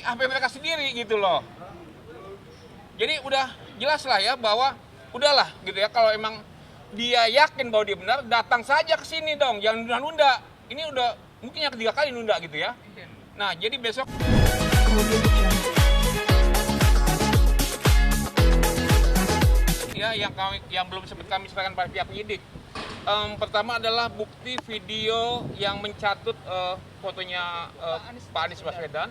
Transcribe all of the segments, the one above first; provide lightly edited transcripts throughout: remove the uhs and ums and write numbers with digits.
HP mereka sendiri gitu loh. Jadi udah jelas lah ya bahwa udahlah gitu ya, kalau emang dia yakin bahwa dia benar, datang saja ke sini dong, jangan nunda-nunda. Ini udah mungkin yang ketiga kali nunda gitu ya. Nah, jadi besok ya yang belum sempat kami serahkan pada pihak penyidik. Pertama adalah bukti video yang mencatut fotonya Pak Anies Baswedan.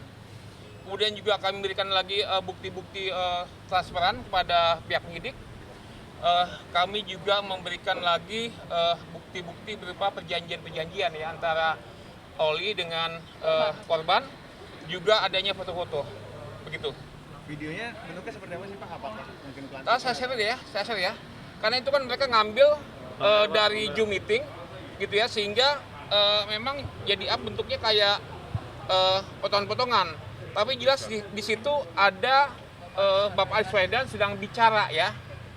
Kemudian juga kami berikan lagi bukti-bukti transferan kepada pihak penyidik. Kami juga memberikan lagi bukti-bukti berupa perjanjian-perjanjian ya antara Oli dengan korban, juga adanya foto-foto. Begitu. Videonya bentuknya seperti apa sih Pak? Apakah mungkin pelan? Saya share ya. Karena itu kan mereka ngambil dari Zoom meeting gitu ya, sehingga memang jadi bentuknya kayak potongan-potongan. Tapi jelas di situ ada Bapak Anies Baswedan sedang bicara ya,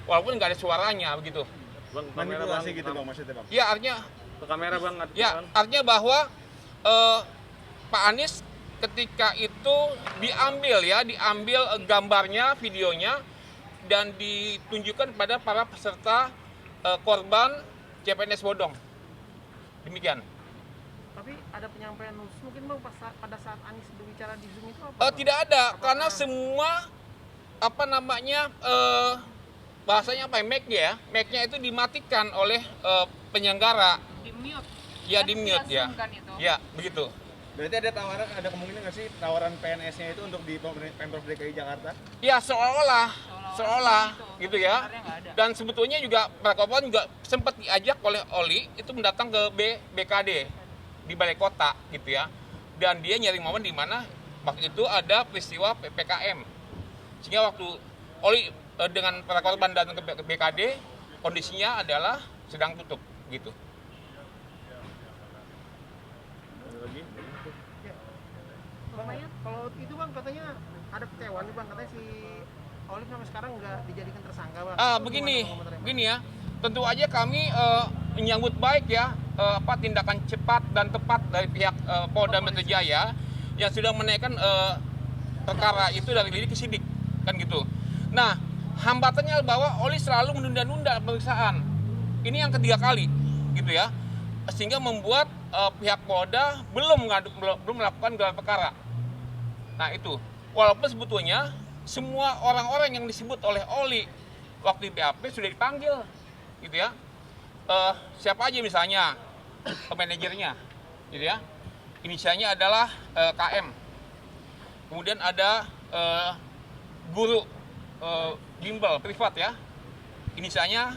walaupun nggak ada suaranya begitu. Bang, Manipulasi gitu Bang maksudnya Bang? Ya artinya ke kamera Bang. ya artinya bahwa Pak Anies ketika itu diambil gambarnya, videonya, dan ditunjukkan pada para peserta korban CPNS bodong. Demikian. Tapi ada penyampaian khusus mungkin Bang pada saat Anies berbicara di Zoom itu apa? Tidak ada, karena semua bahasanya apa ya, mic-nya itu dimatikan oleh penyelenggara. Di mute. Ya di mute ya. Kan itu. Ya begitu. Berarti ada kemungkinan nggak sih tawaran PNS-nya itu untuk di Pemprov DKI Jakarta? Ya seolah gitu ya. Sebenarnya nggak ada. Dan sebetulnya juga para korban juga sempat diajak oleh Oli itu mendatang ke BKD di balai kota gitu ya. Dan dia nyari momen di mana waktu itu ada peristiwa PPKM. Sehingga waktu Oli dengan para korban datang ke BKD, kondisinya adalah sedang tutup gitu. Lagi. Bang Mayat, kalau itu Bang katanya ada kecewa nih Bang, katanya si Olive sampai sekarang nggak dijadikan tersangka Bang. Itu Begini gimana komentarnya, Bang? ya. Tentu aja kami menyambut baik ya tindakan cepat dan tepat dari pihak Polda Metro Jaya yang sudah menaikkan perkara itu dari lidik ke sidik kan gitu. Nah, hambatannya bahwa Oli selalu menunda-nunda pemeriksaan. Ini yang ketiga kali gitu ya. Sehingga membuat pihak Polda belum melakukan gelar perkara. Nah, itu. Walaupun sebetulnya semua orang-orang yang disebut oleh Oli waktu di BAP sudah dipanggil gitu ya. Siapa aja misalnya manajernya gitu ya. Inisialnya adalah KM. Kemudian ada guru bimbel privat ya. Inisialnya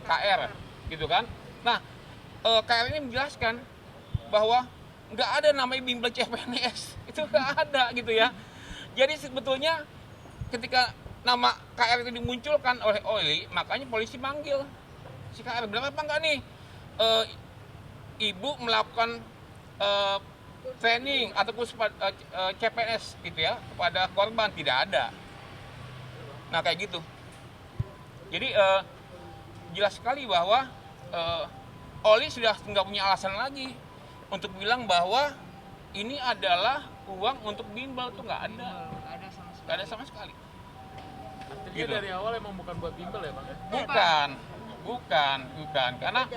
KR gitu kan. Nah, KR ini menjelaskan bahwa nggak ada namanya bimbel CPNS. Itu nggak ada gitu ya. Jadi sebetulnya ketika nama KR itu dimunculkan oleh Oli, makanya polisi manggil si KR. Benar apa enggak nih ibu melakukan training ataupun CPNS gitu ya kepada korban? Tidak ada. Nah kayak gitu. Jadi jelas sekali bahwa Oli sudah nggak punya alasan lagi untuk bilang bahwa ini adalah uang untuk bimbel. Tuh nggak ada. Nggak ada sama sekali. Artinya Gitu. dari awal emang bukan buat bimbel ya Bang ya? Bukan, karena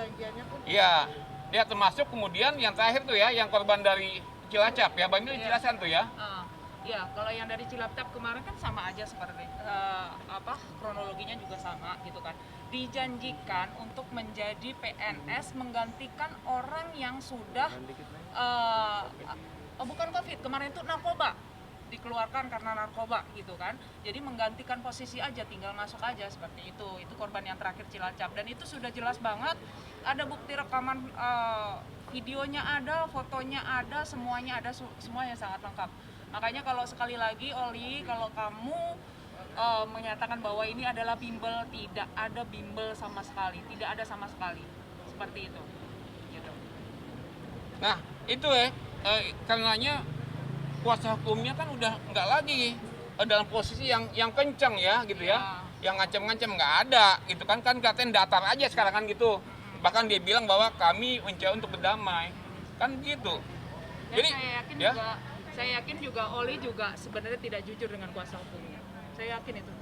ya termasuk kemudian yang terakhir tuh ya, yang korban dari Cilacap ya, Bang Mil jelasan tuh ya. Ya, kalau yang dari Cilacap kemarin kan sama aja seperti kronologinya juga sama gitu kan. Dijanjikan untuk menjadi PNS menggantikan orang yang sudah bukan COVID, kemarin itu narkoba. Dikeluarkan karena narkoba gitu kan. Jadi menggantikan posisi aja, tinggal masuk aja seperti itu. Itu korban yang terakhir Cilacap dan itu sudah jelas banget. Ada bukti rekaman videonya ada, fotonya ada, semuanya ada, semuanya sangat lengkap. Makanya kalau sekali lagi Oli, kalau kamu menyatakan bahwa ini adalah bimbel, tidak ada bimbel sama sekali, tidak ada sama sekali. Seperti itu. Gitu. Nah, itu karenanya kuasa hukumnya kan udah nggak lagi dalam posisi yang kencang ya gitu ya, yang ngancam-ngancam nggak ada gitu kan katanya datar aja sekarang kan gitu. Bahkan dia bilang bahwa kami mencoba untuk berdamai kan gitu. Dan Jadi saya yakin ya juga Saya yakin juga Oli juga sebenarnya tidak jujur dengan kuasa hukumnya. Saya yakin itu.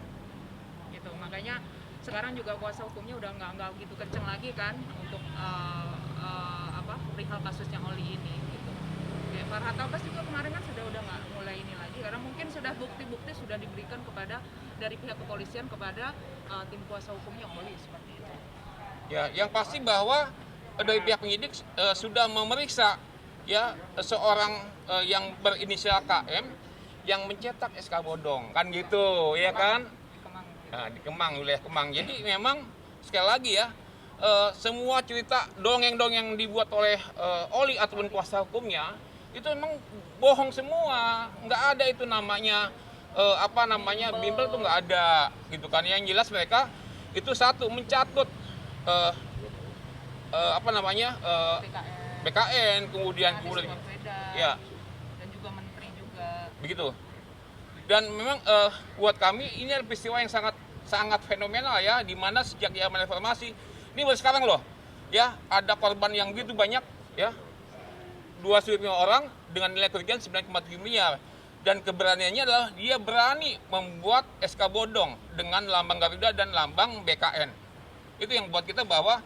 Gitu. Makanya sekarang juga kuasa hukumnya udah nggak gitu kenceng lagi kan untuk perihal kasusnya Oli ini. Gitu. Kayak Farhad Abbas juga kemarin kan udah nggak mulai ini lagi karena mungkin sudah bukti-bukti sudah diberikan kepada dari pihak kepolisian kepada tim kuasa hukumnya Oli seperti itu. Ya, yang pasti bahwa dari pihak penyidik sudah memeriksa ya seorang yang berinisial KM yang mencetak SK bodong kan gitu ya kan. Di Kemang. Nah, di Kemang, wilayah Kemang. Jadi memang sekali lagi ya semua cerita dongeng-dongeng yang dibuat oleh Oli ataupun kuasa hukumnya itu memang bohong semua. Nggak ada itu namanya bimbel tuh nggak ada gitu kan. Yang jelas mereka itu satu mencatut BKN kemudian ya dan juga menteri juga begitu. Dan memang buat kami ini adalah peristiwa yang sangat fenomenal ya, di mana sejak zaman reformasi ini baru sekarang loh ya ada korban yang begitu banyak ya 205 orang dengan nilai kerugian 9,7 miliar dan keberaniannya adalah dia berani membuat SK bodong dengan lambang Garuda dan lambang BKN. Itu yang buat kita bahwa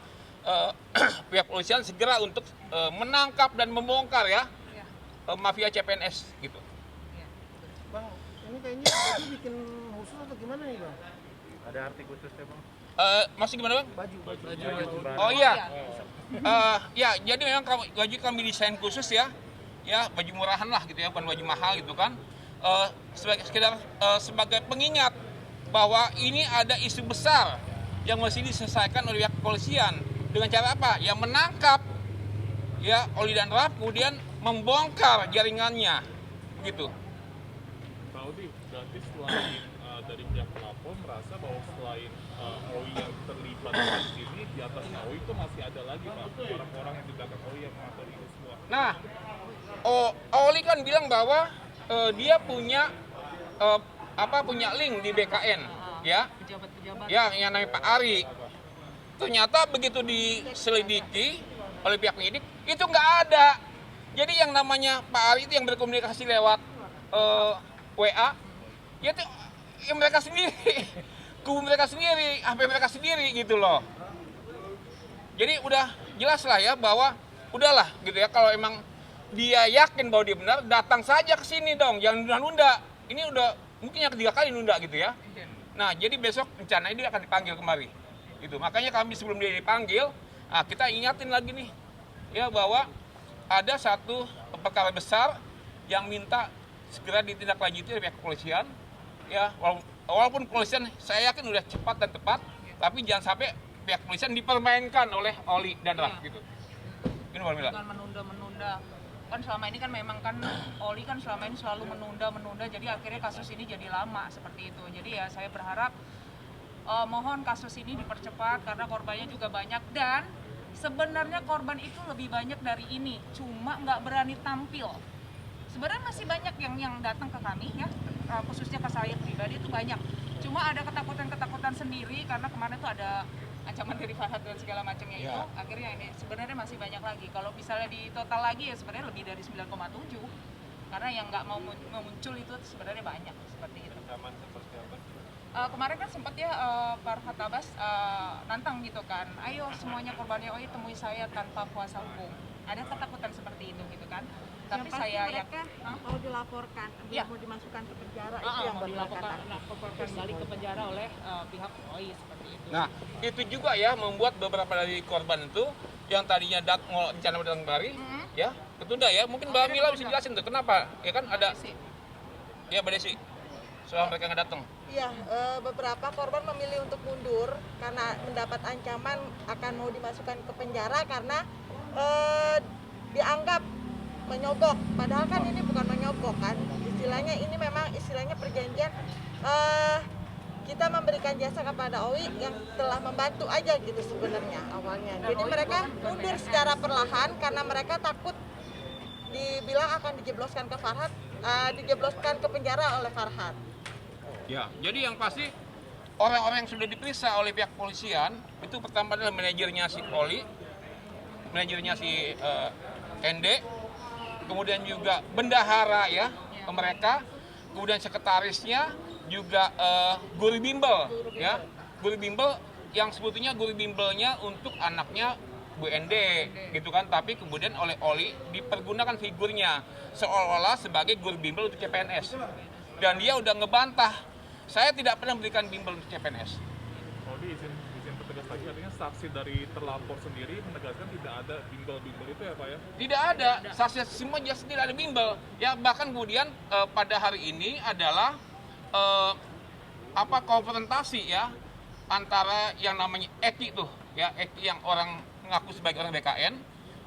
pihak kepolisian segera untuk menangkap dan membongkar ya mafia CPNS gitu. Bang, ini kayaknya baju bikin khusus atau gimana nih bang? Ada arti khususnya bang? Masih gimana bang? Baju. Oh iya, ya jadi memang baju kami desain khusus ya baju murahan lah gitu ya, bukan baju mahal gitu kan. Sebagai pengingat bahwa ini ada isu besar yang mesti diselesaikan oleh pihak kepolisian dengan cara apa? Ya menangkap ya Oli dan Raf kemudian membongkar jaringannya gitu. Pak Odi, berarti selain dari pihak pelapor merasa bahwa selain OI yang terlibat di sini, di atasnya OI itu masih ada lagi Pak, orang-orang yang di belakang OI yang mengatur ini semua. Nah, Oli kan bilang bahwa dia punya punya link di BKN ya. Pejabat-pejabat. Ya, yang namanya Pak Ari. Ternyata begitu diselidiki oleh pihak penyidik, itu nggak ada. Jadi yang namanya Pak Ari itu yang berkomunikasi lewat WA, ya itu ya mereka sendiri, kubu mereka sendiri, HP mereka sendiri gitu loh. Jadi udah jelas lah ya bahwa udahlah gitu ya, kalau emang dia yakin bahwa dia benar, datang saja ke sini dong, jangan nunda-nunda. Ini udah mungkin yang ketiga kali nunda gitu ya. Nah, jadi besok rencananya dia akan dipanggil kemari. Gitu. Makanya kami sebelum dia dipanggil, kita ingatin lagi nih ya bahwa ada satu perkara besar yang minta segera ditindaklanjuti oleh pihak kepolisian. Ya, walaupun kepolisian saya yakin udah cepat dan tepat, tapi jangan sampai pihak kepolisian dipermainkan oleh Oli dan Raf gitu. Ini Mbak Mila. Dengan menunda-menunda. Kan selama ini kan memang kan Oli kan selama ini selalu menunda, jadi akhirnya kasus ini jadi lama seperti itu. Jadi ya saya berharap mohon kasus ini dipercepat karena korbannya juga banyak dan sebenarnya korban itu lebih banyak dari ini, cuma nggak berani tampil. Sebenarnya masih banyak yang datang ke kami ya, khususnya ke saya pribadi itu banyak. Cuma ada ketakutan sendiri karena kemarin tuh ada ancaman dari Farhad dan segala macamnya itu. Akhirnya ini sebenarnya masih banyak lagi. Kalau misalnya di total lagi ya sebenarnya lebih dari 9,7. Karena yang nggak mau muncul itu sebenarnya banyak seperti itu. Ancaman seperti apa? Kemarin kan sempat ya Farhad Abbas nantang gitu kan, ayo semuanya korbannya OI temui saya tanpa kuasa hukum. Ada ketakutan seperti itu gitu kan. Tapi yang pasti saya mereka mau dilaporkan, Ya. mau dimasukkan ke penjara itu yang mau berkaitan. dilaporkan balik ke penjara oleh pihak OI seperti itu. Nah, itu juga ya membuat beberapa dari korban itu yang tadinya rencana datang kemari, ya ketunda ya. Mungkin Mbak Mila bisa jelasin tuh kenapa? Ya kan ada, ya Mbak Desi, soal mereka nggak datang. Iya, beberapa korban memilih untuk mundur karena mendapat ancaman akan mau dimasukkan ke penjara karena dianggap menyogok. Padahal kan ini bukan menyogok kan, istilahnya ini memang istilahnya perjanjian kita memberikan jasa kepada OI yang telah membantu aja gitu sebenarnya awalnya. Jadi mereka mundur secara perlahan karena mereka takut dibilang akan dijebloskan ke Farhad, dijebloskan ke penjara oleh Farhad. Ya, jadi yang pasti orang-orang yang sudah diperiksa oleh pihak kepolisian itu pertama adalah manajernya si Oli, manajernya si ND, kemudian juga bendahara ya ke mereka, kemudian sekretarisnya juga guru bimbel ya, guru bimbel yang sebetulnya guru bimbelnya untuk anaknya Bu Ende gitu kan, tapi kemudian oleh Oli dipergunakan figurnya seolah-olah sebagai guru bimbel untuk CPNS, dan dia udah ngebantah, saya tidak pernah memberikan bimbel untuk CPNS. Audi izin tegas lagi, artinya saksi dari terlapor sendiri menegaskan tidak ada bimbel-bimbel itu ya Pak ya? Tidak ada, saksi semua jelas tidak ada bimbel ya. Bahkan kemudian pada hari ini adalah konfrontasi ya antara yang namanya Eki tuh ya, Eki yang orang mengaku sebagai orang BKN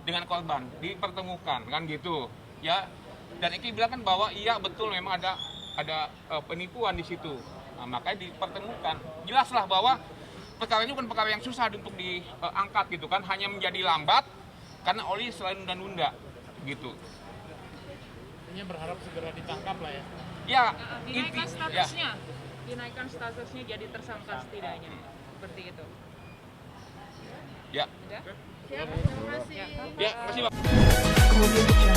dengan korban dipertemukan kan gitu ya, dan Eki bilang kan bahwa iya betul memang ada penipuan di situ. Nah, makanya dipertemukan, jelaslah bahwa perkara ini bukan perkara yang susah untuk diangkat gitu kan, hanya menjadi lambat karena Oli selalu nunda-nunda gitu. Artinya berharap segera ditangkap lah ya. Ya, Dinaikkan statusnya, dinaikkan statusnya jadi tersangka setidaknya, seperti itu. Ya. Udah? Siap, terima kasih. Ya, terima kasih Pak.